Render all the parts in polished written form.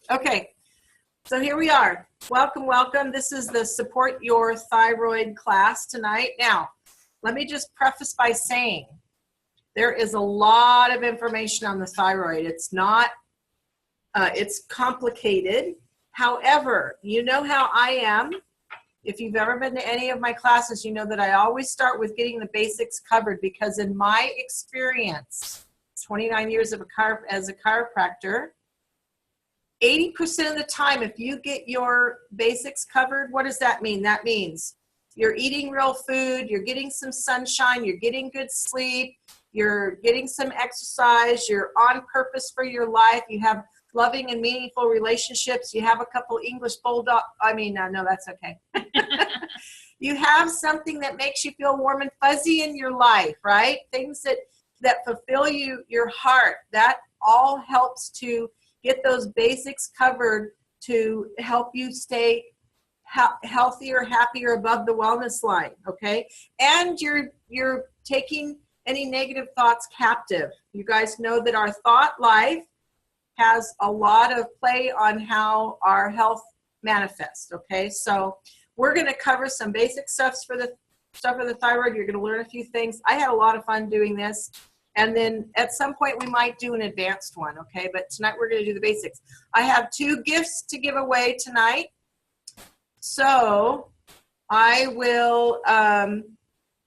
Okay, so here we are. Welcome, welcome. This is the Support Your Thyroid class tonight. Now, let me just preface by saying there is a lot of information on the thyroid. It's not, it's complicated. However, you know how I am. If you've ever been to any of my classes, you know that I always start with getting the basics covered, because in my experience, 29 years as a chiropractor, 80% of the time, if you get your basics covered, what does that mean? That means you're eating real food, you're getting some sunshine, you're getting good sleep, you're getting some exercise, you're on purpose for your life, you have loving and meaningful relationships, you have a couple English bulldog, no, that's okay. You have something that makes you feel warm and fuzzy in your life, right? Things that fulfill your heart. That all helps to get those basics covered to help you stay healthier, happier, above the wellness line, okay? And you're taking any negative thoughts captive. You guys know that our thought life has a lot of play on how our health manifests, okay? So we're gonna cover some basic stuff for the thyroid. You're gonna learn a few things. I had a lot of fun doing this. And then at some point we might do an advanced one, okay? But tonight we're gonna do the basics. I have 2 gifts to give away tonight. So I will,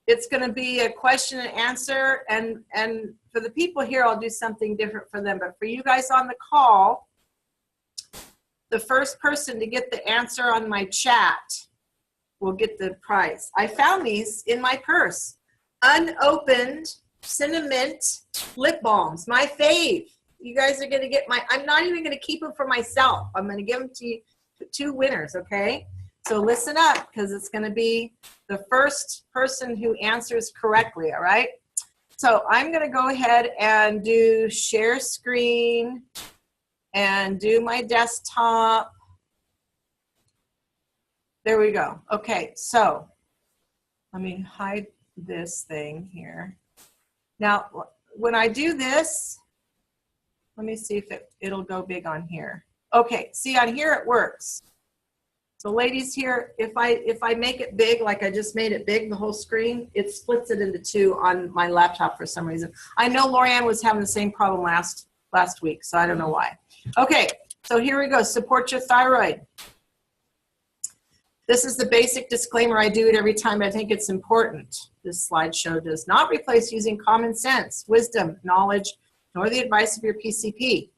it's gonna be a question and answer, and for the people here, I'll do something different for them. But for you guys on the call, the first person to get the answer on my chat will get the prize. I found these in my purse. Unopened cinnamon lip balms, my fave. You guys are gonna get I'm not even gonna keep them for myself. I'm gonna give them to you, 2 winners, okay? So listen up, because it's gonna be the first person who answers correctly, all right? So I'm gonna go ahead and do share screen and do my desktop. There we go. Okay, so let me hide this thing here. Now, when I do this, let me see if it'll go big on here. Okay, see on here it works. So ladies here, if I make it big, like I just made it big, the whole screen, it splits it into 2 on my laptop for some reason. I know Lorianne was having the same problem last week, so I don't know why. Okay, so here we go, support your thyroid. This is the basic disclaimer. I do it every time. I think it's important. This slideshow does not replace using common sense, wisdom, knowledge, nor the advice of your PCP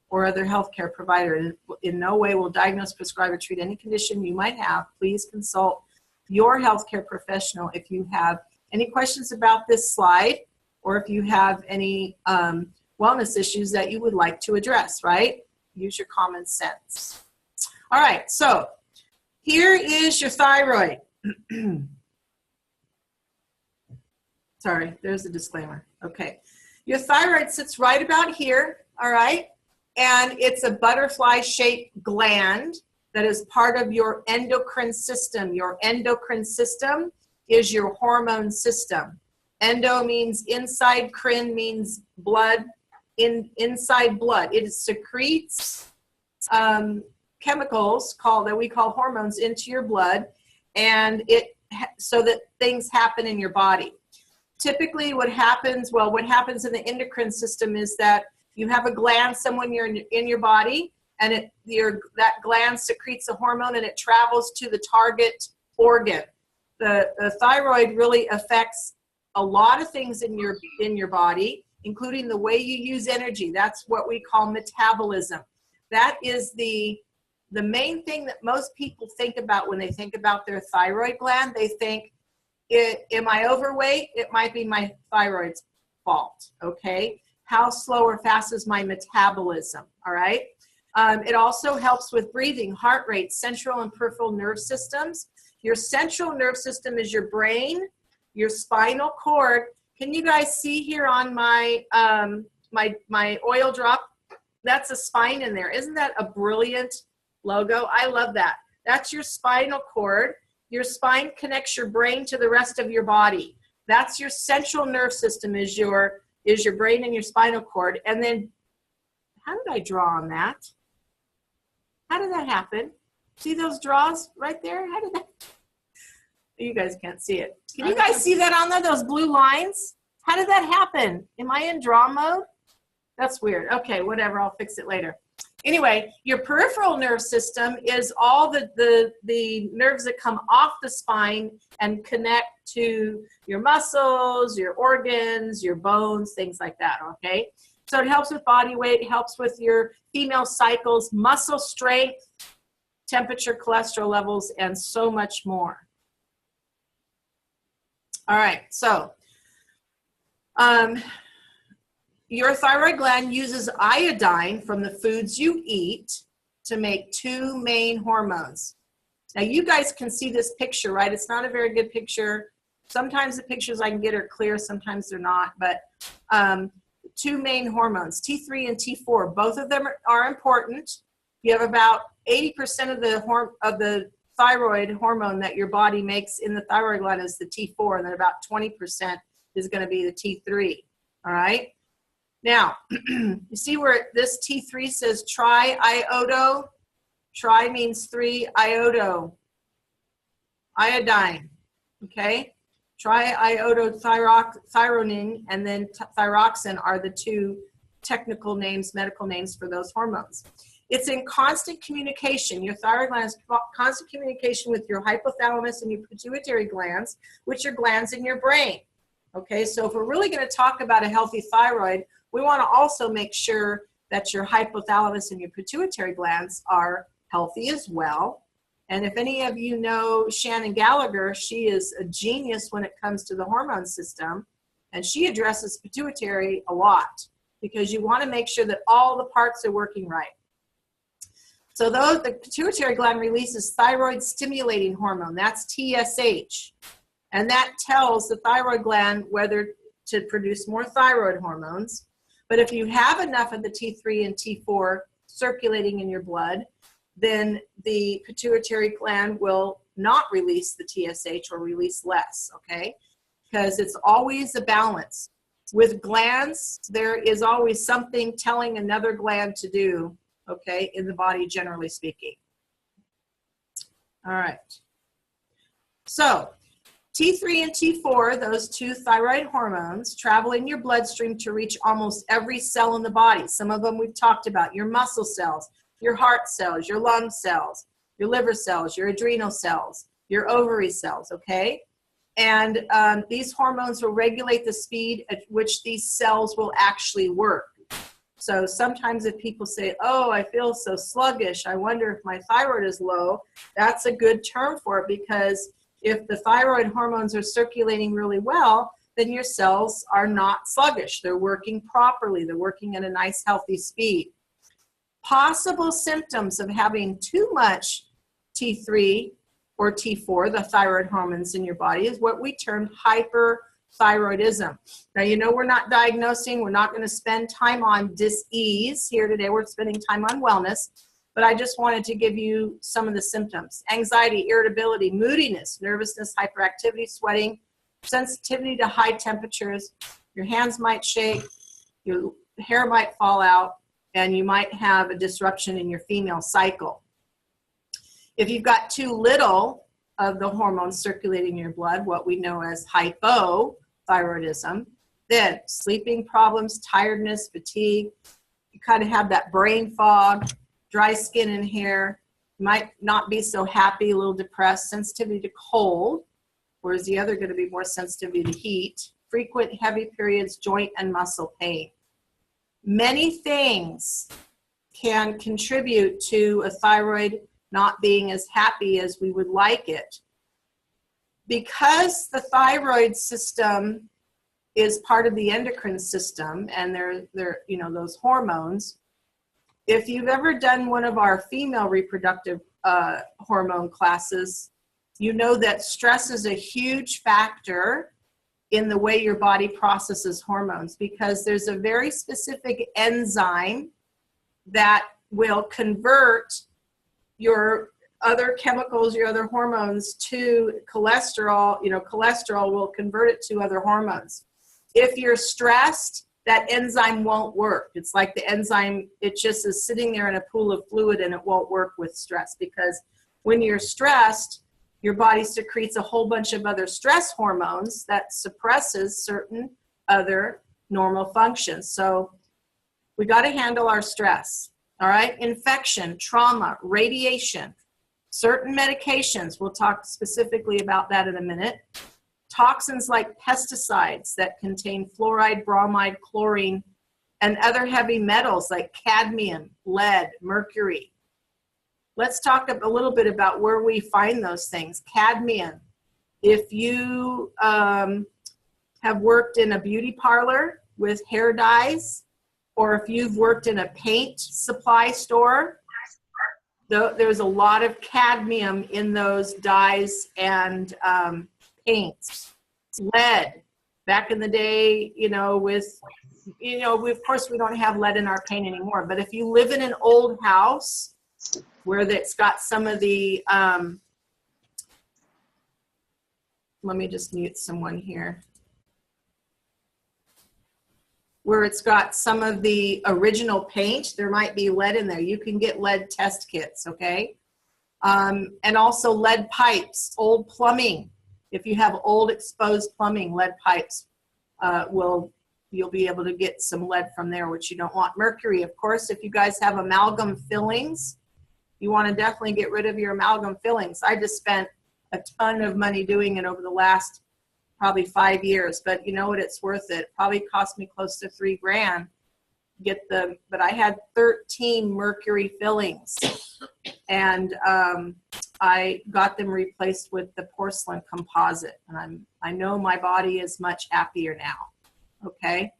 or other healthcare provider. In no way will diagnose, prescribe, or treat any condition you might have. Please consult your healthcare professional if you have any questions about this slide, or if you have any wellness issues that you would like to address, right? Use your common sense. All right, so here is your thyroid. Sorry, there's a disclaimer. Okay. Your thyroid sits right about here, all right? And it's a butterfly-shaped gland that is part of your endocrine system. Your endocrine system is your hormone system. Endo means inside, crine means blood, inside blood. It secretes chemicals that we call hormones into your blood, and so that things happen in your body. Typically what happens in the endocrine system is that you have a gland somewhere in your body, and that gland secretes a hormone and it travels to the target organ. The thyroid really affects a lot of things in your body, including the way you use energy. That's what we call metabolism. That is the main thing that most people think about when they think about their thyroid gland. They think, am I overweight? It might be my thyroid's fault, okay? How slow or fast is my metabolism, all right? It also helps with breathing, heart rate, central and peripheral nerve systems. Your central nerve system is your brain, your spinal cord. Can you guys see here on my my oil drop? That's a spine in there. Isn't that a brilliant logo? I love that. That's your spinal cord. Your spine connects your brain to the rest of your body. That's your central nerve system, is your brain and your spinal cord. And then How did I draw on that? How did that happen? See those draws right there? How did that? You guys can't see it. Can you guys see that on there, those blue lines? How did that happen? Am I in draw mode? That's weird. Okay, whatever, I'll fix it later. Anyway, your peripheral nerve system is all the nerves that come off the spine and connect to your muscles, your organs, your bones, things like that, okay? So it helps with body weight, helps with your female cycles, muscle strength, temperature, cholesterol levels, and so much more. All right, so your thyroid gland uses iodine from the foods you eat to make two main hormones. Now you guys can see this picture, right? It's not a very good picture. Sometimes the pictures I can get are clear, sometimes they're not, but two main hormones, T3 and T4, both of them are important. You have about 80% of the thyroid hormone that your body makes in the thyroid gland is the T4, and then about 20% is going to be the T3, all right? Now, you see where this T3 says tri-iodo? Tri means 3, iodo, iodine, okay? Tri-iodothyronine and then thyroxine are the two technical names, medical names for those hormones. It's in constant communication. Your thyroid gland is constant communication with your hypothalamus and your pituitary glands, which are glands in your brain. Okay, so if we're really going to talk about a healthy thyroid, we want to also make sure that your hypothalamus and your pituitary glands are healthy as well. And if any of you know Shannon Gallagher, she is a genius when it comes to the hormone system, and she addresses pituitary a lot because you want to make sure that all the parts are working right. So the pituitary gland releases thyroid stimulating hormone, that's TSH, and that tells the thyroid gland whether to produce more thyroid hormones. But if you have enough of the T3 and T4 circulating in your blood, then the pituitary gland will not release the TSH or release less, okay? Because it's always a balance. With glands, there is always something telling another gland to do, okay, in the body, generally speaking. All right. So T3 and T4, those two thyroid hormones, travel in your bloodstream to reach almost every cell in the body. Some of them we've talked about, your muscle cells, your heart cells, your lung cells, your liver cells, your adrenal cells, your ovary cells, okay? And these hormones will regulate the speed at which these cells will actually work. So sometimes if people say, oh, I feel so sluggish, I wonder if my thyroid is low, that's a good term for it, because if the thyroid hormones are circulating really well, then your cells are not sluggish. They're working properly. They're working at a nice, healthy speed. Possible symptoms of having too much T3 or T4, the thyroid hormones in your body, is what we term hyperthyroidism. Now, you know, we're not diagnosing, we're not going to spend time on dis-ease here today. We're spending time on wellness, but I just wanted to give you some of the symptoms. Anxiety, irritability, moodiness, nervousness, hyperactivity, sweating, sensitivity to high temperatures. Your hands might shake, your hair might fall out, and you might have a disruption in your female cycle. If you've got too little of the hormones circulating in your blood, what we know as hypothyroidism, then sleeping problems, tiredness, fatigue, you kind of have that brain fog, dry skin and hair, might not be so happy, a little depressed, sensitivity to cold, whereas the other going to be more sensitivity to heat, frequent heavy periods, joint and muscle pain. Many things can contribute to a thyroid not being as happy as we would like it. Because the thyroid system is part of the endocrine system, and they're you know, those hormones, if you've ever done one of our female reproductive hormone classes, you know that stress is a huge factor in the way your body processes hormones, because there's a very specific enzyme that will convert your other chemicals, your other hormones to cholesterol. You know, cholesterol will convert it to other hormones. If you're stressed, that enzyme won't work. It's like the enzyme, it just is sitting there in a pool of fluid and it won't work with stress, because when you're stressed, your body secretes a whole bunch of other stress hormones that suppresses certain other normal functions. So we got to handle our stress. All right. Infection, trauma, radiation, certain medications. We'll talk specifically about that in a minute. Toxins like pesticides that contain fluoride, bromide, chlorine, and other heavy metals like cadmium, lead, mercury. Let's talk a little bit about where we find those things. Cadmium. If you have worked in a beauty parlor with hair dyes, or if you've worked in a paint supply store, there's a lot of cadmium in those dyes and paints. Lead. Back in the day, of course we don't have lead in our paint anymore, but if you live in an old house where it's got some of the, let me just mute someone here, where it's got some of the original paint, there might be lead in there. You can get lead test kits, okay? And also lead pipes, old plumbing. If you have old exposed plumbing, lead pipes, you'll be able to get some lead from there, which you don't want. Mercury, of course, if you guys have amalgam fillings, you want to definitely get rid of your amalgam fillings. I just spent a ton of money doing it over the last probably 5 years, but you know what, it's worth it. It probably cost me close to $3,000 but I had 13 mercury fillings, and I got them replaced with the porcelain composite, and I know my body is much happier now. Okay,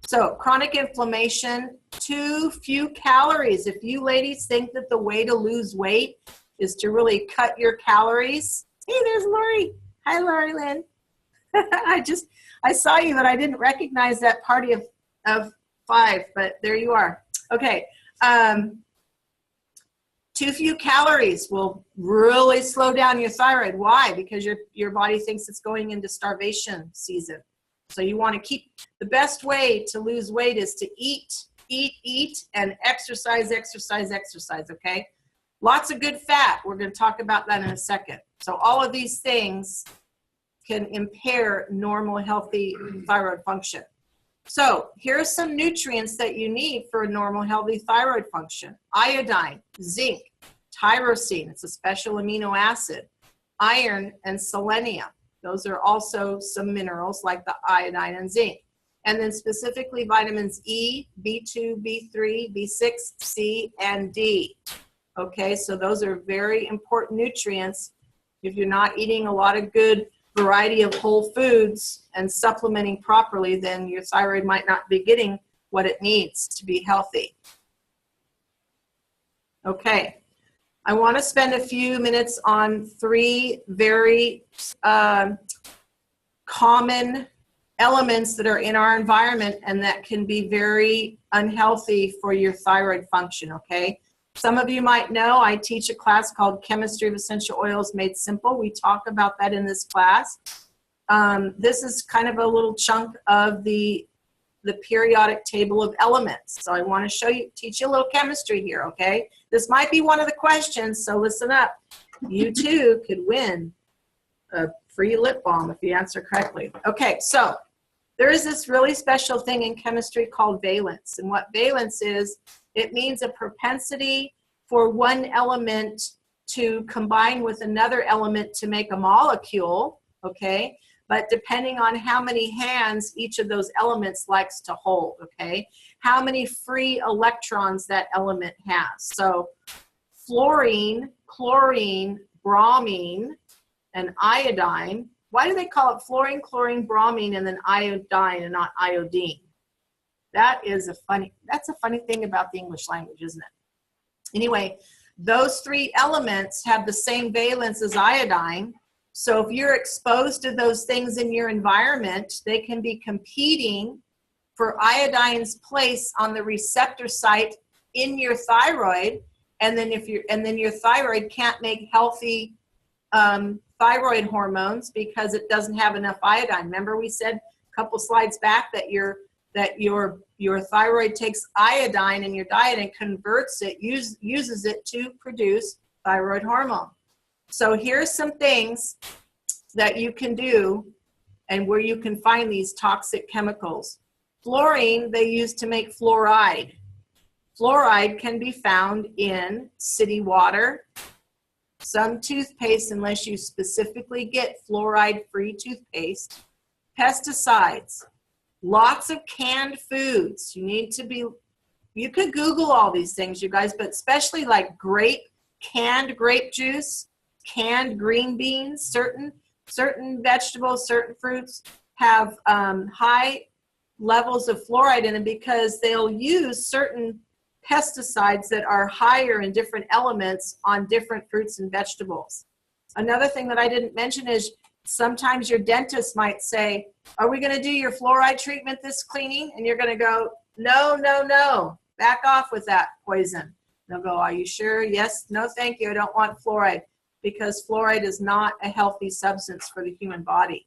so chronic inflammation, too few calories. If you ladies think that the way to lose weight is to really cut your calories, hey, there's Lori. Hi, Lori Lynn. I saw you, but I didn't recognize that party of 5, but there you are. Okay. Too few calories will really slow down your thyroid. Why? Because your body thinks it's going into starvation season. So you want to keep, the best way to lose weight is to eat, and exercise, okay? Lots of good fat. We're going to talk about that in a second. So all of these things can impair normal, healthy thyroid function. So here are some nutrients that you need for a normal, healthy thyroid function. Iodine, zinc, tyrosine, it's a special amino acid, iron, and selenium. Those are also some minerals like the iodine and zinc. And then specifically vitamins E, B2, B3, B6, C, and D. Okay, so those are very important nutrients. If you're not eating a lot of good variety of whole foods and supplementing properly, then your thyroid might not be getting what it needs to be healthy. Okay, I want to spend a few minutes on 3 very common elements that are in our environment and that can be very unhealthy for your thyroid function, okay? Some of you might know I teach a class called Chemistry of Essential Oils Made Simple. We talk about that in this class. This is kind of a little chunk of the periodic table of elements. So I want to teach you a little chemistry here, okay? This might be one of the questions, so listen up. You too could win a free lip balm if you answer correctly. Okay, so there is this really special thing in chemistry called valence. And what valence is, it means a propensity for one element to combine with another element to make a molecule, okay? But depending on how many hands each of those elements likes to hold, okay? How many free electrons that element has. So fluorine, chlorine, bromine, and iodine. Why do they call it fluorine, chlorine, bromine, and then iodine and not iodine? That's a funny thing about the English language, isn't it? Anyway, those 3 elements have the same valence as iodine. So if you're exposed to those things in your environment, they can be competing for iodine's place on the receptor site in your thyroid, and then your thyroid can't make healthy thyroid hormones because it doesn't have enough iodine. Remember we said a couple slides back that your that your thyroid takes iodine in your diet and converts it, uses it to produce thyroid hormone. So here's some things that you can do and where you can find these toxic chemicals. Fluorine, they use to make fluoride. Fluoride can be found in city water, some toothpaste, unless you specifically get fluoride-free toothpaste, pesticides, lots of canned foods. You could Google all these things, you guys, but especially like canned grape juice, canned green beans, certain vegetables, certain fruits have high levels of fluoride in them because they'll use certain pesticides that are higher in different elements on different fruits and vegetables. Another thing that I didn't mention is sometimes your dentist might say, are we going to do your fluoride treatment this cleaning? And you're going to go, no, back off with that poison. They'll go, are you sure? Yes, no, thank you. I don't want fluoride, because fluoride is not a healthy substance for the human body.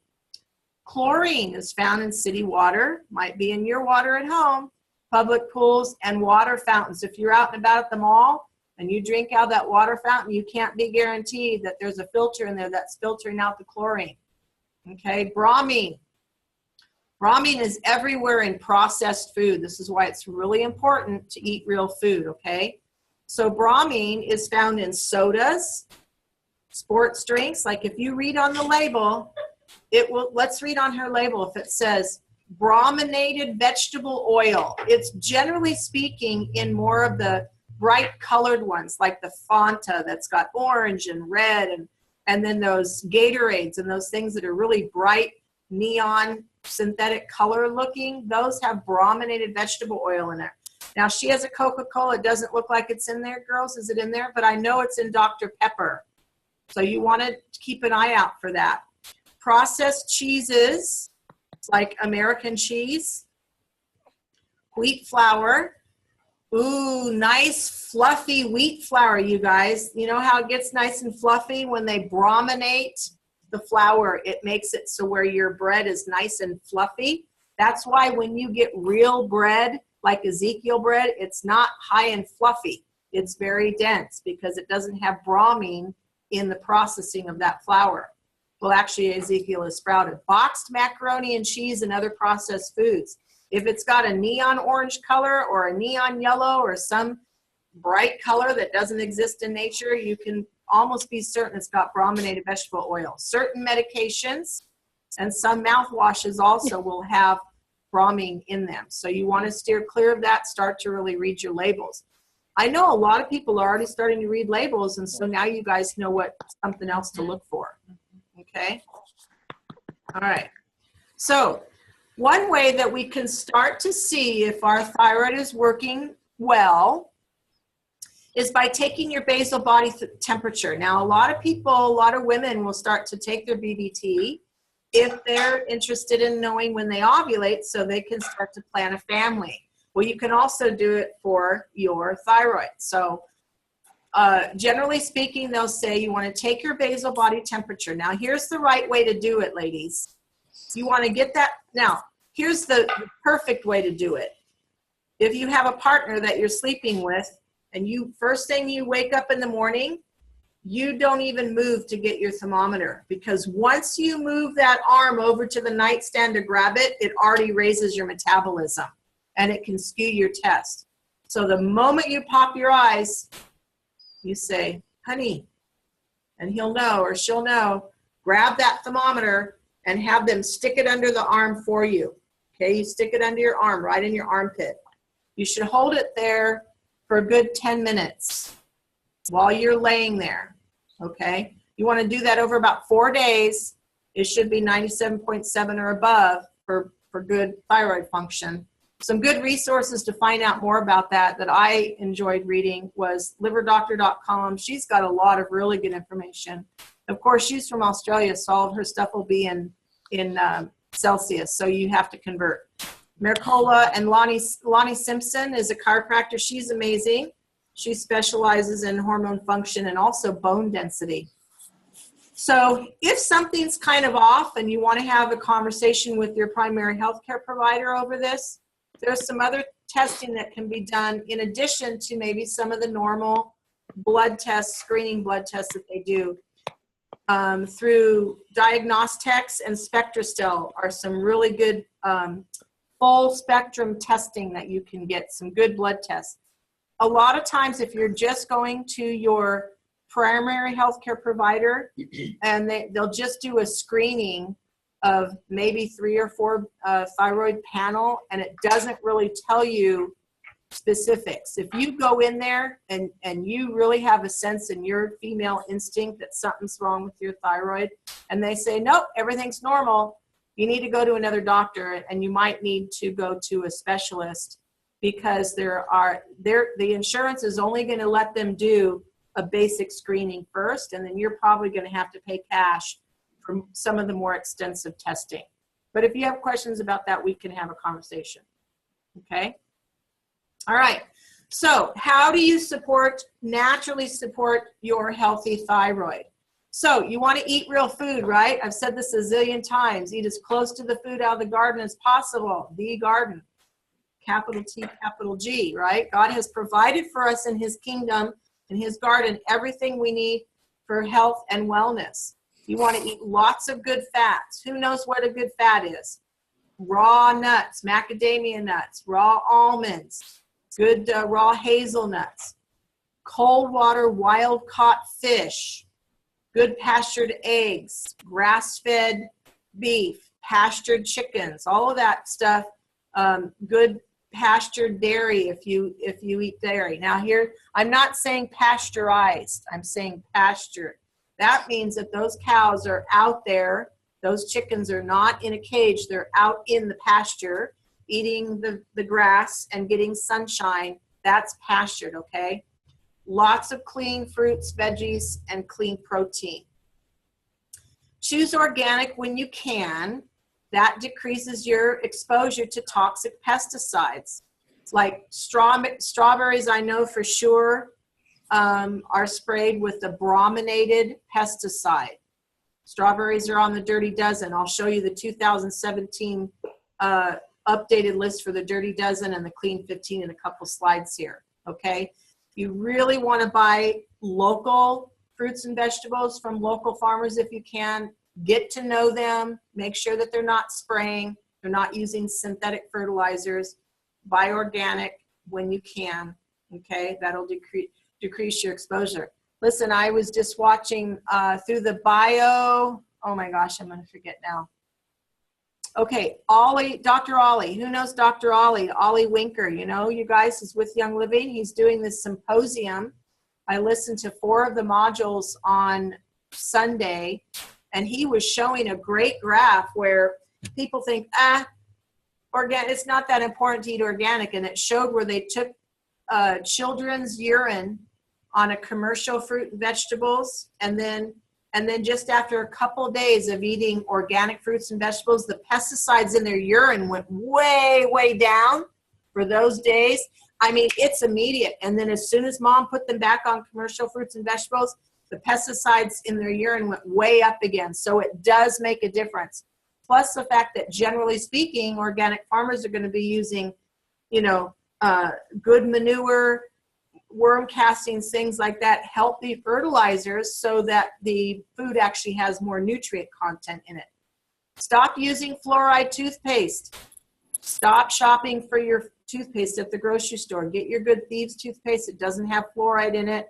Chlorine is found in city water, might be in your water at home, public pools, and water fountains. If you're out and about at the mall and you drink out of that water fountain, you can't be guaranteed that there's a filter in there that's filtering out the chlorine. Okay, bromine. Bromine is everywhere in processed food. This is why it's really important to eat real food, okay? So bromine is found in sodas, sports drinks. Like if you read on the label, let's read on her label. If it says brominated vegetable oil, it's generally speaking in more of the bright colored ones, like the Fanta that's got orange and red, and then those Gatorades and those things that are really bright neon synthetic color looking, those have brominated vegetable oil in it. Now she has a Coca-Cola. It doesn't look like it's in there, girls. Is it in there? But I know it's in Dr. Pepper. So you want to keep an eye out for that. Processed cheeses, like American cheese, wheat flour. Ooh, nice fluffy wheat flour, you guys. You know how it gets nice and fluffy when they brominate the flour? It makes it so where your bread is nice and fluffy. That's why when you get real bread, like Ezekiel bread, it's not high and fluffy. It's very dense because it doesn't have bromine in the processing of that flour. Well, actually, Ezekiel is sprouted. Boxed macaroni and cheese and other processed foods. If it's got a neon orange color or a neon yellow or some bright color that doesn't exist in nature, you can almost be certain it's got brominated vegetable oil. Certain medications and some mouthwashes also will have bromine in them. So you want to steer clear of that. Start to really read your labels. I know a lot of people are already starting to read labels, and so now you guys know what something else to look for. Okay? All right. So one way that we can start to see if our thyroid is working well is by taking your basal body temperature. Now, a lot of women will start to take their BBT if they're interested in knowing when they ovulate so they can start to plan a family. Well, you can also do it for your thyroid. So generally speaking, they'll say you want to take your basal body temperature. Now, here's the right way to do it, ladies. You want to get that. Now, here's the perfect way to do it. If you have a partner that you're sleeping with and first thing you wake up in the morning, you don't even move to get your thermometer, because once you move that arm over to the nightstand to grab it, it already raises your metabolism and it can skew your test. So the moment you pop your eyes, you say, honey, and he'll know or she'll know, grab that thermometer and have them stick it under the arm for you. Okay, you stick it under your arm, right in your armpit. You should hold it there for a good 10 minutes while you're laying there, okay? You want to do that over about 4 days. It should be 97.7 or above for good thyroid function. Some good resources to find out more about that I enjoyed reading was liverdoctor.com. She's got a lot of really good information. Of course, she's from Australia, so all of her stuff will be in Celsius, so you have to convert. Mercola and Lonnie Simpson is a chiropractor. She's amazing. She specializes in hormone function and also bone density. So if something's kind of off and you want to have a conversation with your primary healthcare provider over this, there's some other testing that can be done in addition to maybe some of the normal blood tests, screening blood tests that they do. Through Diagnostics and SpectraStel are some really good full spectrum testing that you can get, some good blood tests. A lot of times if you're just going to your primary healthcare provider and they'll just do a screening of maybe 3 or 4 thyroid panel, and it doesn't really tell you specifics. If you go in there and you really have a sense in your female instinct that something's wrong with your thyroid, and they say, nope, everything's normal, you need to go to another doctor, and you might need to go to a specialist, because the insurance is only going to let them do a basic screening first, and then you're probably going to have to pay cash for some of the more extensive testing. But if you have questions about that, we can have a conversation. Okay? All right. So how do you naturally support your healthy thyroid? So you want to eat real food, right? I've said this a zillion times. Eat as close to the food out of the garden as possible. The garden. Capital T, capital G, right? God has provided for us in his kingdom, in his garden, everything we need for health and wellness. You want to eat lots of good fats. Who knows what a good fat is? Raw nuts, macadamia nuts, raw almonds, good raw hazelnuts, cold water wild caught fish, good pastured eggs, grass-fed beef, pastured chickens, all of that stuff. Good pastured dairy if you eat dairy. Now here, I'm not saying pasteurized, I'm saying pastured. That means that those cows are out there, those chickens are not in a cage, they're out in the pasture eating the grass and getting sunshine. That's pastured, okay? Lots of clean fruits, veggies, and clean protein. Choose organic when you can. That decreases your exposure to toxic pesticides. Like strawberries, I know for sure, are sprayed with a brominated pesticide. Strawberries are on the Dirty Dozen. I'll show you the 2017 updated list for the Dirty Dozen and the Clean 15 in a couple slides here, okay? You really want to buy local fruits and vegetables from local farmers if you can. Get to know them, make sure that they're not spraying, they're not using synthetic fertilizers. Buy organic when you can, okay? That'll decrease your exposure. Listen, I was just watching through the bio, oh my gosh, I'm gonna forget now. Okay, Dr. Ollie, who knows Dr. Ollie? Ollie Winker, you know, you guys, is with Young Living. He's doing this symposium. I listened to 4 of the modules on Sunday, and he was showing a great graph where people think, organic, it's not that important to eat organic, and it showed where they took children's urine on a commercial fruit and vegetables, and then just after a couple of days of eating organic fruits and vegetables, the pesticides in their urine went way, way down for those days. I mean, it's immediate. And then as soon as mom put them back on commercial fruits and vegetables, the pesticides in their urine went way up again. So it does make a difference. Plus the fact that generally speaking, organic farmers are going to be using, you know, good manure, worm castings, things like that, healthy fertilizers, so that the food actually has more nutrient content in it. Stop using fluoride toothpaste. Stop shopping for your toothpaste at the grocery store. Get your good Thieves toothpaste. It doesn't have fluoride in it,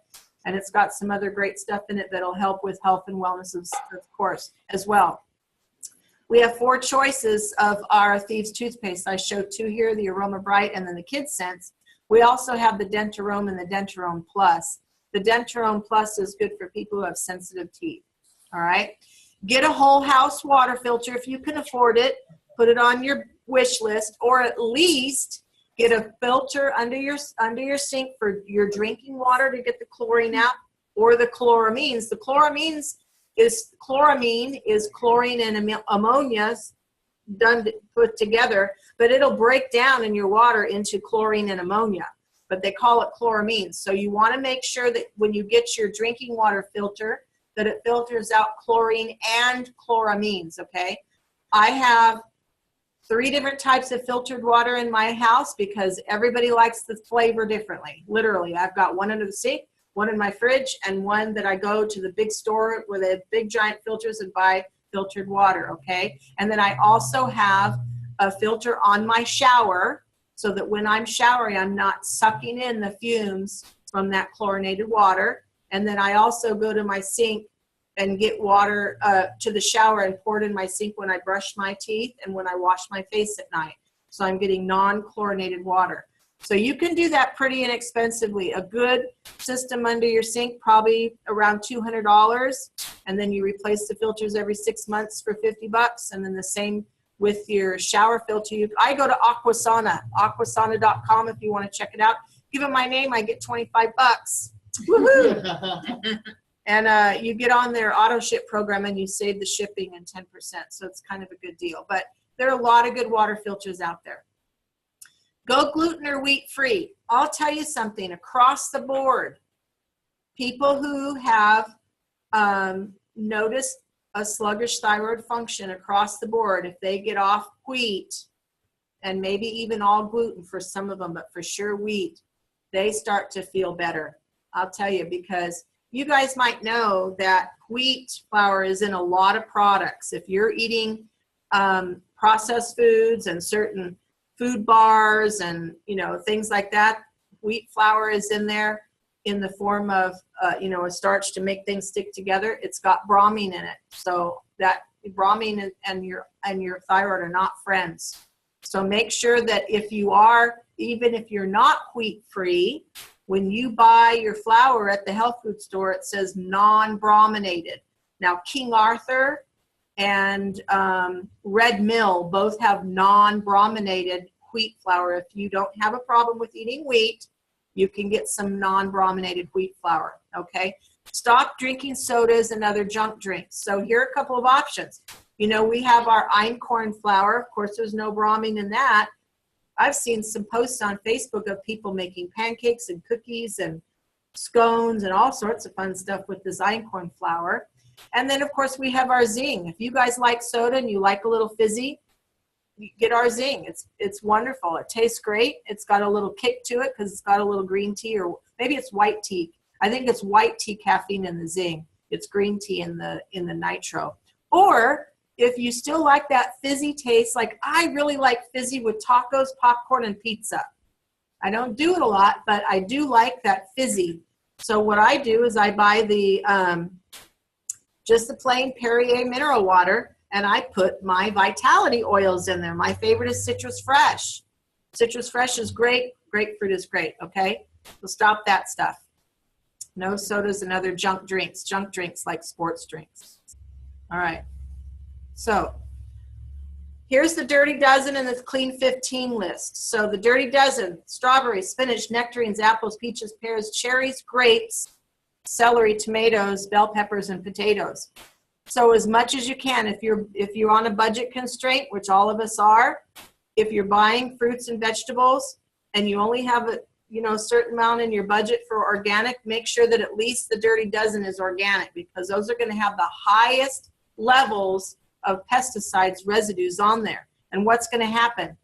and it's got some other great stuff in it that'll help with health and wellness, of course, as well. We have 4 choices of our Thieves toothpaste. I showed 2 here, the Aroma Bright and then the Kids Sense. We also have the Dentarome and the Dentarome Plus. The Dentarome Plus is good for people who have sensitive teeth, all right? Get a whole house water filter if you can afford it. Put it on your wish list, or at least get a filter under your sink for your drinking water to get the chlorine out, or the chloramines. The chloramine is chlorine and ammonia put together, but it'll break down in your water into chlorine and ammonia, but they call it chloramine. So you want to make sure that when you get your drinking water filter, that it filters out chlorine and chloramines, okay? I have 3 different types of filtered water in my house because everybody likes the flavor differently. Literally, I've got one under the sink, one in my fridge, and one that I go to the big store where they have big giant filters and buy filtered water, okay? And then I also have a filter on my shower so that when I'm showering, I'm not sucking in the fumes from that chlorinated water. And then I also go to my sink and get water to the shower and pour it in my sink when I brush my teeth and when I wash my face at night. So I'm getting non-chlorinated water. So you can do that pretty inexpensively. A good system under your sink, probably around $200. And then you replace the filters every 6 months for $50. And then the same with your shower filter. I go to Aquasana, aquasana.com if you want to check it out. Give them my name, I get $25. Woohoo! And you get on their auto ship program and you save the shipping and 10%. So it's kind of a good deal. But there are a lot of good water filters out there. Go gluten or wheat free. I'll tell you something, across the board, people who have noticed a sluggish thyroid function across the board, if they get off wheat and maybe even all gluten for some of them, but for sure wheat, they start to feel better. I'll tell you, because you guys might know that wheat flour is in a lot of products. If you're eating processed foods and certain food bars and, you know, things like that, wheat flour is in there in the form of, you know, a starch to make things stick together. It's got bromine in it. So that bromine and your thyroid are not friends. So make sure that if you are, even if you're not wheat free, when you buy your flour at the health food store, it says non-brominated. Now, King Arthur and Red Mill both have non-brominated wheat flour. If you don't have a problem with eating wheat, you can get some non-brominated wheat flour, okay? Stop drinking sodas and other junk drinks. So here are a couple of options. You know, we have our einkorn flour. Of course, there's no bromine in that. I've seen some posts on Facebook of people making pancakes and cookies and scones and all sorts of fun stuff with this einkorn flour. And then, of course, we have our Zing. If you guys like soda and you like a little fizzy, you get our Zing. It's wonderful. It tastes great. It's got a little kick to it because it's got a little green tea, or maybe it's white tea. I think it's white tea caffeine in the Zing. It's green tea in the nitro. Or if you still like that fizzy taste, like I really like fizzy with tacos, popcorn, and pizza. I don't do it a lot, but I do like that fizzy. So what I do is I buy the just the plain Perrier mineral water, and I put my Vitality oils in there. My favorite is Citrus Fresh. Citrus Fresh is great. Grapefruit is great, okay? So stop that stuff. No sodas and other junk drinks like sports drinks. All right. So here's the Dirty Dozen and the Clean 15 list. So the Dirty Dozen: strawberries, spinach, nectarines, apples, peaches, pears, cherries, grapes, celery, tomatoes, bell peppers, and potatoes. So as much as you can, if you're on a budget constraint, which all of us are, if you're buying fruits and vegetables and you only have a certain amount in your budget for organic, make sure that at least the Dirty Dozen is organic, because those are going to have the highest levels of pesticides residues on there. And what's going to happen?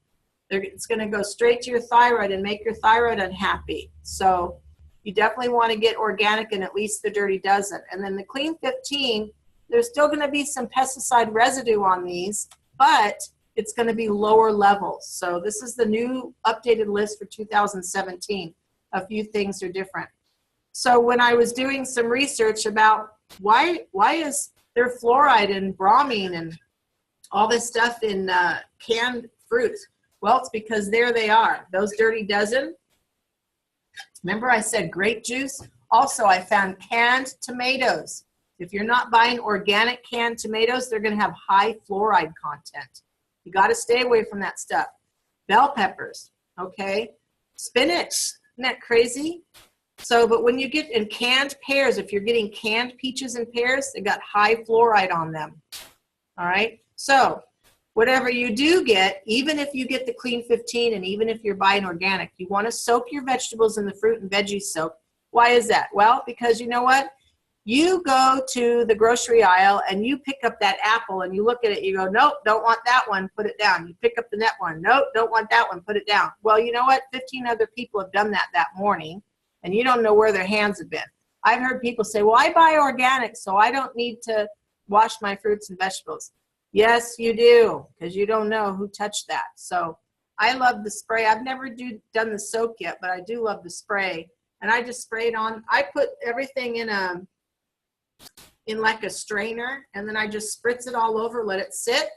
It's going to go straight to your thyroid and make your thyroid unhappy. So you definitely want to get organic in at least the Dirty Dozen. And then the Clean 15, there's still going to be some pesticide residue on these, but it's going to be lower levels. So this is the new updated list for 2017. A few things are different. So when I was doing some research about why is there fluoride and bromine and all this stuff in canned fruits, well, it's because there they are. Those Dirty Dozen. Remember I said grape juice? Also, I found canned tomatoes. If you're not buying organic canned tomatoes, they're going to have high fluoride content. You got to stay away from that stuff. Bell peppers, okay? Spinach, isn't that crazy? So, but when you get in canned pears, if you're getting canned peaches and pears, they got high fluoride on them, all right? So whatever you do get, even if you get the Clean 15 and even if you're buying organic, you want to soak your vegetables in the fruit and veggie soak. Why is that? Well, because you know what? You go to the grocery aisle and you pick up that apple and you look at it, you go, nope, don't want that one, put it down. You pick up the next one, nope, don't want that one, put it down. Well, you know what? 15 other people have done that morning, and you don't know where their hands have been. I've heard people say, well, I buy organic, so I don't need to wash my fruits and vegetables. Yes, you do, because you don't know who touched that. So I love the spray. I've never done the soak yet, but I do love the spray. And I just spray it on. I put everything in like a strainer, and then I just spritz it all over, let it sit,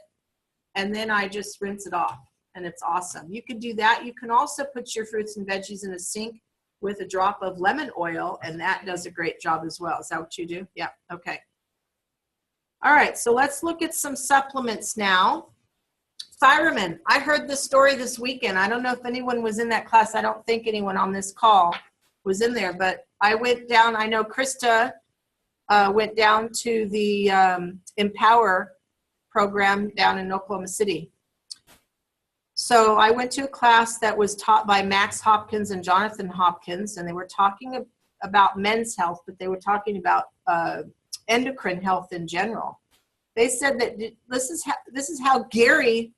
and then I just rinse it off, and it's awesome. You can do that. You can also put your fruits and veggies in a sink with a drop of lemon oil, and that does a great job as well. Is that what you do? Yeah, okay. All right, so let's look at some supplements now. Thyromin. I heard this story this weekend. I don't know if anyone was in that class. I don't think anyone on this call was in there, but I went down. I know Krista went down to the Empower program down in Oklahoma City. So I went to a class that was taught by Max Hopkins and Jonathan Hopkins, and they were talking about men's health, but they were talking about endocrine health in general. They said that this is how Gary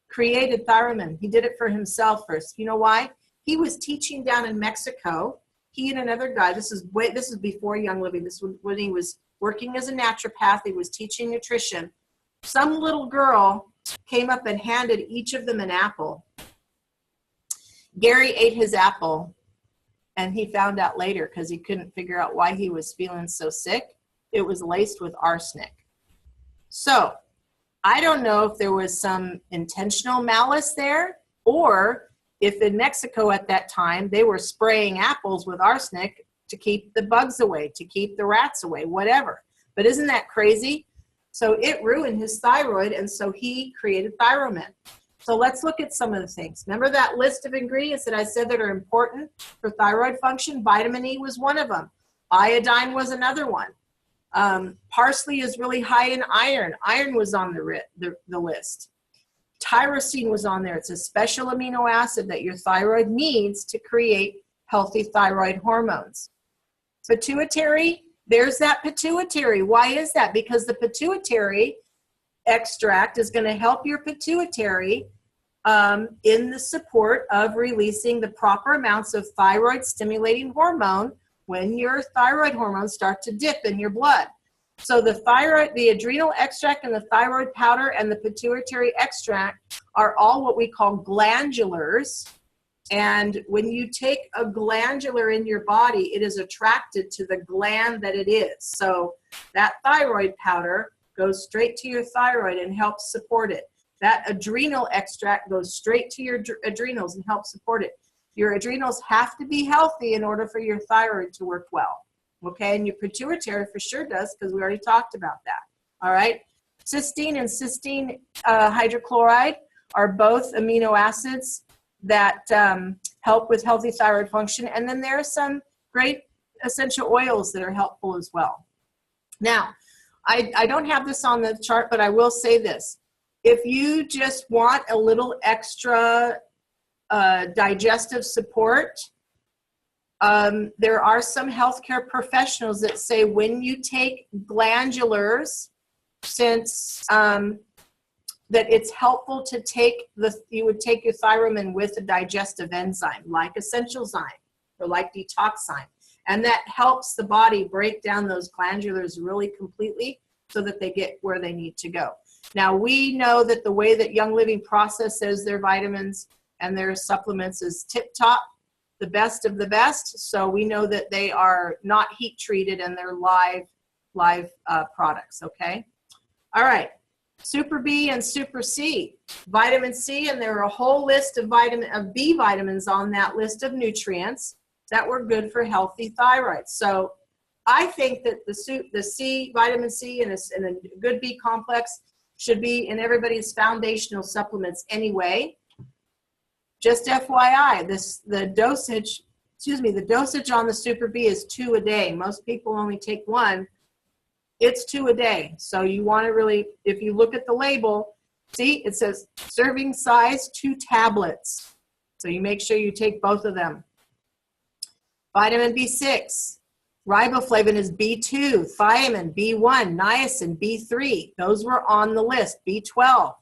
created Thyromin. He did it for himself first. You know why? He was teaching down in Mexico. He and another guy, this is before Young Living. This was when he was working as a naturopath. He was teaching nutrition. Some little girl came up and handed each of them an apple. Gary ate his apple, and he found out later, because he couldn't figure out why he was feeling so sick, it was laced with arsenic. So I don't know if there was some intentional malice there, or if in Mexico at that time they were spraying apples with arsenic to keep the bugs away, to keep the rats away, whatever. But isn't that crazy? So it ruined his thyroid, and so he created Thyromin. So let's look at some of the things. Remember that list of ingredients that I said that are important for thyroid function? Vitamin E was one of them. Iodine was another one. Parsley is really high in iron. Iron was on the list. Tyrosine was on there. It's a special amino acid that your thyroid needs to create healthy thyroid hormones. Pituitary, there's that pituitary. Why is that? Because the pituitary extract is going to help your pituitary in the support of releasing the proper amounts of thyroid stimulating hormone when your thyroid hormones start to dip in your blood. So the adrenal extract and the thyroid powder and the pituitary extract are all what we call glandulars. And when you take a glandular in your body, it is attracted to the gland that it is. So that thyroid powder goes straight to your thyroid and helps support it. That adrenal extract goes straight to your adrenals and helps support it. Your adrenals have to be healthy in order for your thyroid to work well. Okay, and your pituitary for sure does, because we already talked about that. All right, cysteine and cysteine hydrochloride are both amino acids that help with healthy thyroid function. And then there are some great essential oils that are helpful as well. Now, I don't have this on the chart, but I will say this. If you just want a little extra digestive support, there are some healthcare professionals that say when you take glandulars, since that it's helpful to take you would take your Thyromin with a digestive enzyme like essential zyme or like detoxzyme, and that helps the body break down those glandulars really completely so that they get where they need to go. Now, we know that the way that Young Living processes their vitamins and their supplements is tip-top, the best of the best. So we know that they are not heat treated and they're live products, okay? All right, Super B and Super C. Vitamin C, and there are a whole list of B vitamins on that list of nutrients that were good for healthy thyroid. So I think that the vitamin C and a good B complex should be in everybody's foundational supplements anyway. Just FYI, the dosage on the Super B is 2 a day. Most people only take 1. It's 2 a day. So you want to really, if you look at the label, see, it says serving size 2 tablets. So you make sure you take both of them. Vitamin B6. Riboflavin is B2, thiamine, B1, niacin, B3. Those were on the list. B12,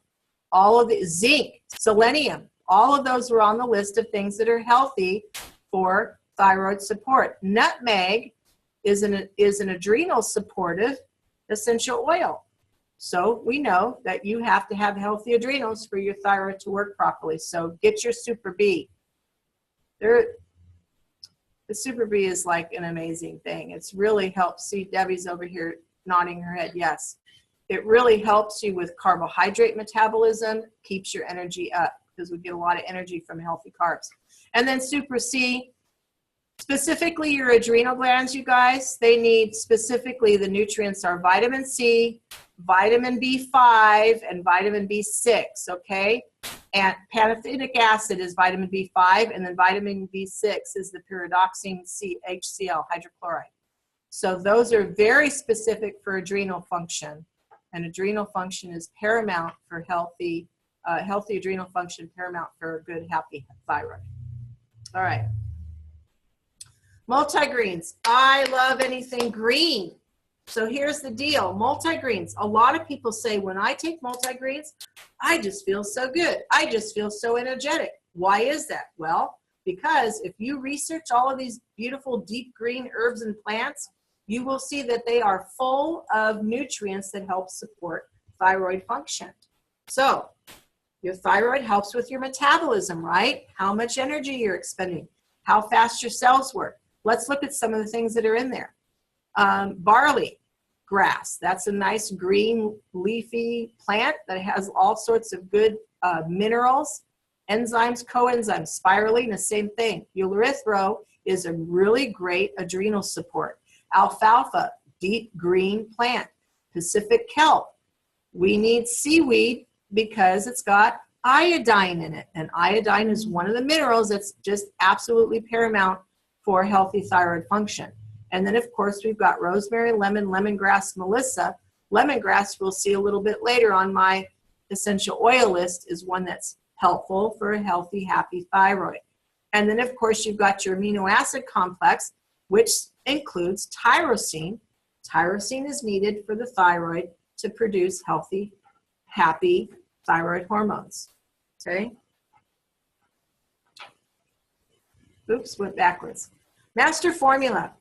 all of the zinc, selenium, all of those were on the list of things that are healthy for thyroid support. Nutmeg is an adrenal supportive essential oil. So we know that you have to have healthy adrenals for your thyroid to work properly. So get your Super B. The Super B is like an amazing thing. It's really helps. See, Debbie's over here nodding her head. Yes. It really helps you with carbohydrate metabolism, keeps your energy up because we get a lot of energy from healthy carbs. And then Super C, specifically your adrenal glands, you guys, they need specifically the nutrients are vitamin C, vitamin B5, and vitamin B6, okay? And pantothenic acid is vitamin B5, and then vitamin B6 is the pyridoxine HCl, hydrochloride. So those are very specific for adrenal function, and adrenal function is paramount for healthy adrenal function, paramount for a good, happy thyroid. All right. Multigreens. I love anything green. So here's the deal. Multigreens. A lot of people say, when I take multigreens, I just feel so good. I just feel so energetic. Why is that? Well, because if you research all of these beautiful deep green herbs and plants, you will see that they are full of nutrients that help support thyroid function. So your thyroid helps with your metabolism, right? How much energy you're expending, how fast your cells work. Let's look at some of the things that are in there. Barley grass. That's a nice green leafy plant that has all sorts of good minerals, enzymes, coenzymes. Spirulina, the same thing. Erythro is a really great adrenal support. Alfalfa, deep green plant. Pacific kelp. We need seaweed because it's got iodine in it. And iodine is one of the minerals that's just absolutely paramount for healthy thyroid function. And then, of course, we've got rosemary, lemon, lemongrass, melissa. Lemongrass, we'll see a little bit later on my essential oil list, is one that's helpful for a healthy, happy thyroid. And then, of course, you've got your amino acid complex, which includes tyrosine. Tyrosine is needed for the thyroid to produce healthy, happy thyroid hormones. Okay? Oops, went backwards. Master formula.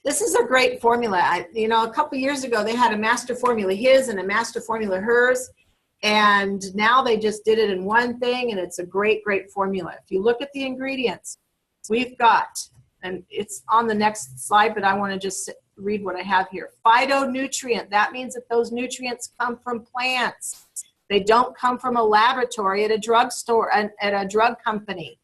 This is a great formula. A couple years ago, they had a master formula his and a master formula hers, and now they just did it in one thing, and it's a great, great formula. If you look at the ingredients, we've got, and it's on the next slide, but I want to just read what I have here. Phytonutrient. That means that those nutrients come from plants. They don't come from a laboratory at a drugstore, at a drug company.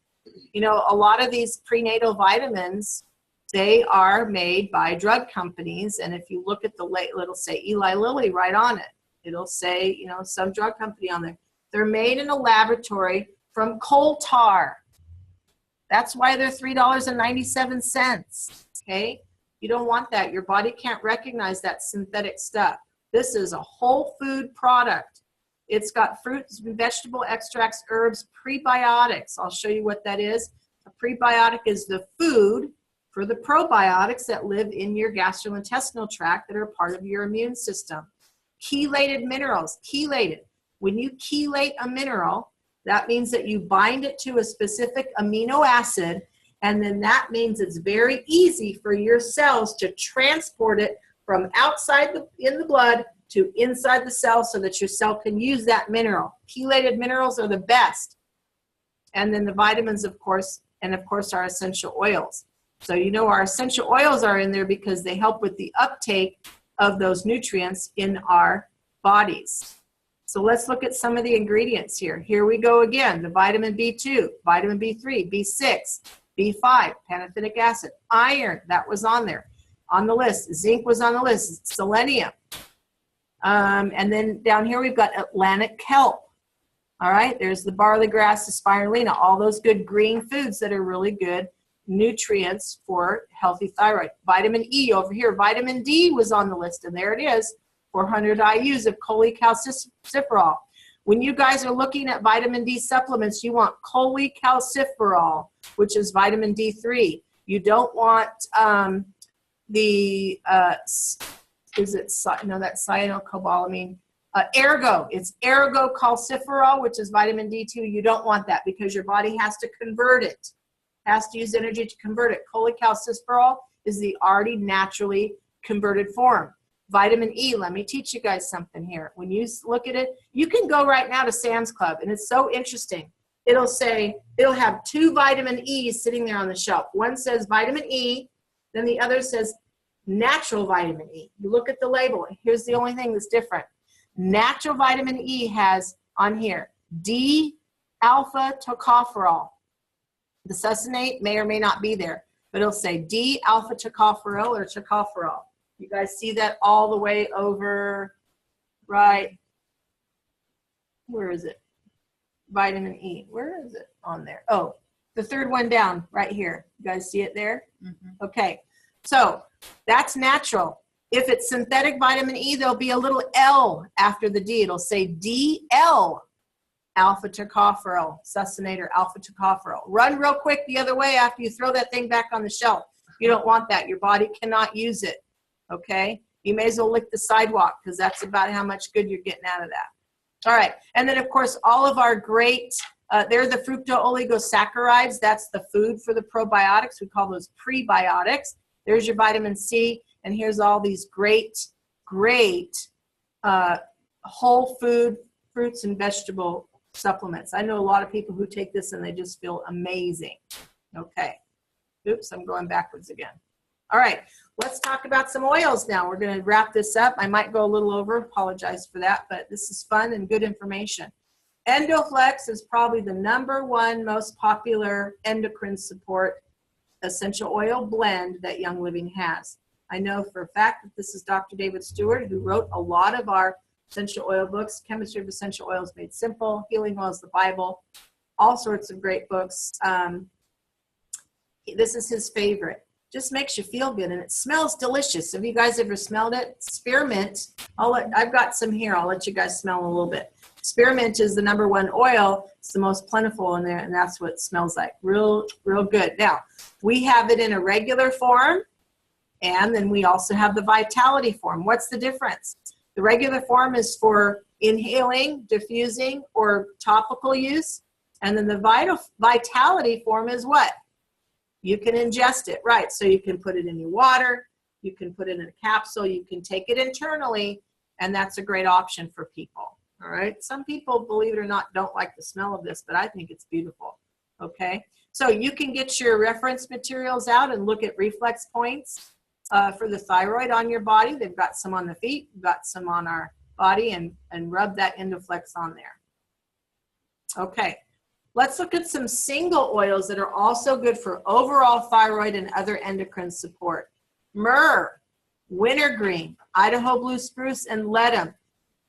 A lot of these prenatal vitamins, they are made by drug companies, and if you look at the label, it'll say Eli Lilly right on it. It'll say, some drug company on there. They're made in a laboratory from coal tar. That's why they're $3.97, okay? You don't want that. Your body can't recognize that synthetic stuff. This is a whole food product. It's got fruits and vegetable extracts, herbs, prebiotics. I'll show you what that is. A prebiotic is the food for the probiotics that live in your gastrointestinal tract that are part of your immune system. Chelated minerals, chelated. When you chelate a mineral, that means that you bind it to a specific amino acid, and then that means it's very easy for your cells to transport it from outside in the blood to inside the cell so that your cell can use that mineral. Chelated minerals are the best. And then the vitamins, of course, and of course our essential oils. So our essential oils are in there because they help with the uptake of those nutrients in our bodies. So let's look at some of the ingredients here. Here we go again. The vitamin B2, vitamin B3, B6, B5, pantothenic acid, iron, that was on there, on the list. Zinc was on the list, selenium. And then down here we've got Atlantic kelp. All right, there's the barley grass, the spirulina, all those good green foods that are really good nutrients for healthy thyroid. Vitamin E over here. Vitamin D was on the list, and there it is, 400 IUs of cholecalciferol. When you guys are looking at vitamin D supplements, you want cholecalciferol, which is vitamin D3. You don't want the, that's cyanocobalamin. Ergo, it's ergocalciferol, which is vitamin D2. You don't want that because your body has to convert it, has to use energy to convert it. Cholecalciferol is the already naturally converted form. Vitamin E, let me teach you guys something here. When you look at it, you can go right now to Sam's Club, and it's so interesting. It'll have 2 vitamin E's sitting there on the shelf. One says vitamin E, then the other says natural vitamin E. You look at the label, and here's the only thing that's different. Natural vitamin E has on here D-alpha tocopherol. The succinate may or may not be there, but it'll say D-alpha tocopherol or tocopherol. You guys see that all the way over, right? Where is it? Vitamin E. Where is it on there? Oh, the third one down right here. You guys see it there? Mm-hmm. Okay. So that's natural. If it's synthetic vitamin E, there'll be a little L after the D. It'll say DL, alpha tocopherol, succinate or alpha tocopherol. Run real quick the other way after you throw that thing back on the shelf. You don't want that. Your body cannot use it. Okay? You may as well lick the sidewalk because that's about how much good you're getting out of that. All right. And then, of course, all of our great, they're the fructooligosaccharides. That's the food for the probiotics. We call those prebiotics. There's your vitamin C. And here's all these great whole food, fruits and vegetable supplements. I know a lot of people who take this and they just feel amazing. Okay. Oops, I'm going backwards again. All right, let's talk about some oils now. We're going to wrap this up. I might go a little over, apologize for that, but this is fun and good information. Endoflex is probably the #1 most popular endocrine support essential oil blend that Young Living has. I know for a fact that this is Dr. David Stewart, who wrote a lot of our essential oil books, Chemistry of Essential Oils Made Simple, Healing Oils, the Bible, all sorts of great books. This is his favorite. Just makes you feel good, and it smells delicious. Have you guys ever smelled it? Spearmint. I've got some here. I'll let you guys smell a little bit. Spearmint is the #1 oil. It's the most plentiful in there, and that's what it smells like. Real good. Now, we have it in a regular form, and then we also have the Vitality form. What's the difference? The regular form is for inhaling, diffusing, or topical use, and then the Vitality form is what? You can ingest it, right? So you can put it in your water, you can put it in a capsule, you can take it internally, and that's a great option for people, all right? Some people, believe it or not, don't like the smell of this, but I think it's beautiful, okay? So you can get your reference materials out and look at reflex points for the thyroid on your body. They've got some on the feet, we've got some on our body, and rub that Endoflex on there. Okay. Let's look at some single oils that are also good for overall thyroid and other endocrine support. Myrrh, wintergreen, Idaho blue spruce, and ledum.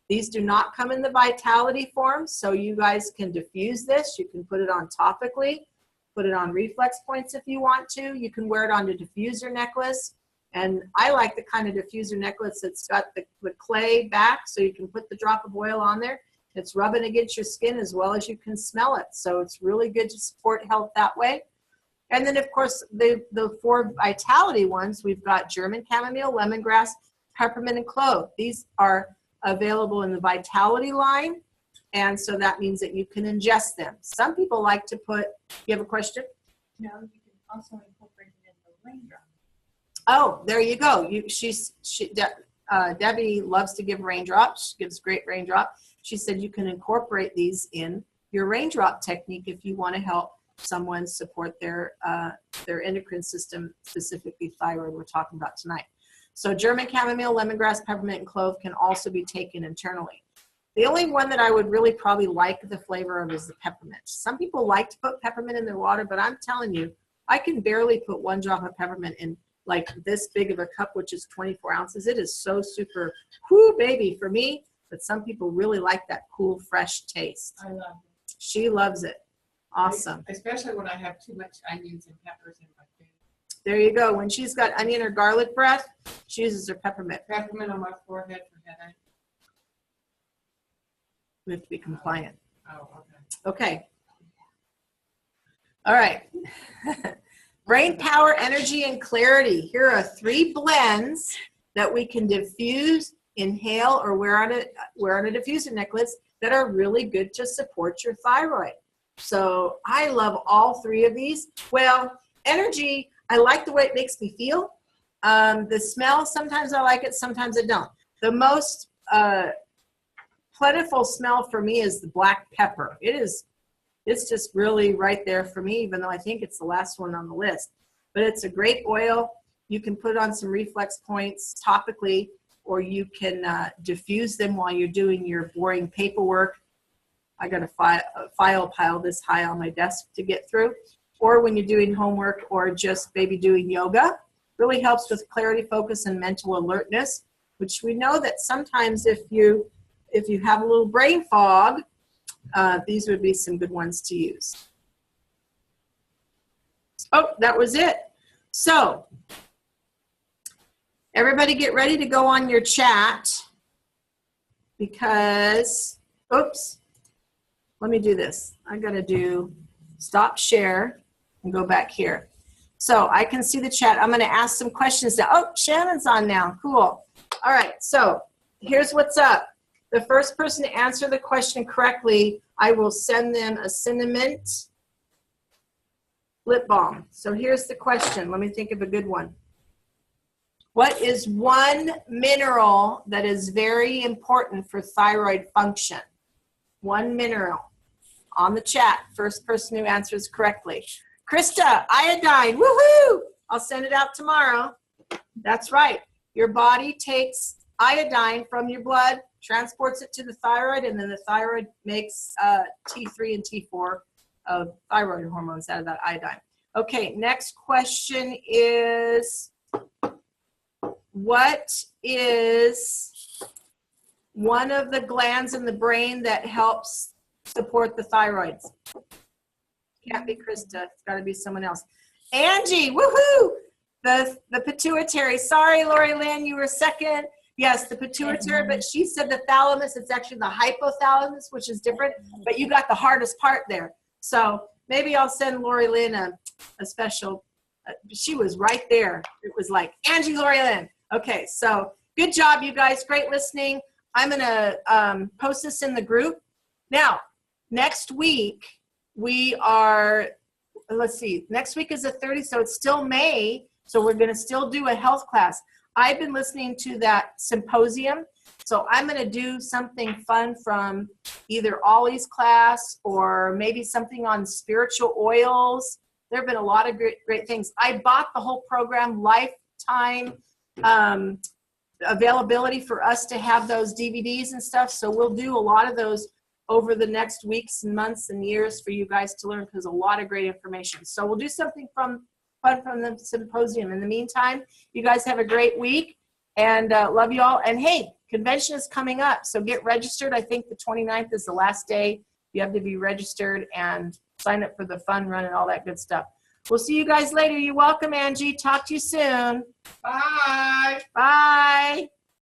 These do not come in the Vitality form, so you guys can diffuse this. You can put it on topically, put it on reflex points if you want to. You can wear it on a diffuser necklace. And I like the kind of diffuser necklace that's got the clay back, so you can put the drop of oil on there. It's rubbing against your skin as well as you can smell it. So it's really good to support health that way. And then, of course, the 4 Vitality ones, we've got German chamomile, lemongrass, peppermint, and clove. These are available in the Vitality line. And so that means that you can ingest them. Some people like to put, you have a question? No, you can also incorporate it in the raindrop. Oh, there you go. Debbie loves to give raindrops. She gives great raindrop. She said you can incorporate these in your raindrop technique if you want to help someone support their endocrine system, specifically thyroid we're talking about tonight. So German chamomile, lemongrass, peppermint, and clove can also be taken internally. The only one that I would really probably like the flavor of is the peppermint. Some people like to put peppermint in their water, but I'm telling you, I can barely put 1 drop of peppermint in like this big of a cup, which is 24 ounces. It is so super, whoo, baby, for me. But some people really like that cool, fresh taste. I love it. She loves it. Awesome. Especially when I have too much onions and peppers in my food. There you go. When she's got onion or garlic breath, she uses her peppermint. Peppermint on my forehead for headache. We have to be compliant. Oh, okay. Okay. All right. Brain power, energy, and clarity. Here are 3 blends that we can diffuse, inhale, or wear on a diffuser necklace that are really good to support your thyroid. So I love all 3 of these. Well, energy, I like the way it makes me feel. The smell, sometimes I like it, sometimes I don't. The most plentiful smell for me is the black pepper. It's just really right there for me, even though I think it's the last one on the list. But it's a great oil. You can put it on some reflex points topically, or you can diffuse them while you're doing your boring paperwork. I got a file pile this high on my desk to get through. Or when you're doing homework or just maybe doing yoga. Really helps with clarity, focus, and mental alertness, which we know that sometimes if you have a little brain fog, these would be some good ones to use. Oh, that was it. So everybody get ready to go on your chat because, oops, let me do this. I got to do stop share and go back here. So I can see the chat. I'm going to ask some questions now. Oh, Shannon's on now. Cool. All right. So here's what's up. The first person to answer the question correctly, I will send them a cinnamon lip balm. So here's the question. Let me think of a good one. What is one mineral that is very important for thyroid function? One mineral. On the chat, first person who answers correctly. Krista, iodine, woohoo! I'll send it out tomorrow. That's right. Your body takes iodine from your blood, transports it to the thyroid, and then the thyroid makes T3 and T4 of thyroid hormones out of that iodine. Okay, next question is, what is one of the glands in the brain that helps support the thyroids? Can't be Krista. It's got to be someone else. Angie, woohoo! The pituitary. Sorry, Lori Lynn, you were second. Yes, the pituitary, but she said the thalamus. It's actually the hypothalamus, which is different, but you got the hardest part there. So maybe I'll send Lori Lynn a special. She was right there. It was like, Angie, Lori Lynn. Okay, so good job, you guys. Great listening. I'm going to post this in the group. Now, next week, we are, let's see, next week is the 30th, so it's still May, so we're going to still do a health class. I've been listening to that symposium, so I'm going to do something fun from either Ollie's class or maybe something on spiritual oils. There have been a lot of great things. I bought the whole program, lifetime availability for us to have those DVDs and stuff, so we'll do a lot of those over the next weeks and months and years for you guys to learn, because a lot of great information. So we'll do something fun from the symposium. In the meantime, you guys have a great week, and love you all. And hey, convention is coming up, so get registered. I think the 29th is the last day. You have to be registered and sign up for the fun run and all that good stuff. We'll see you guys later. You're welcome, Angie. Talk to you soon. Bye. Bye.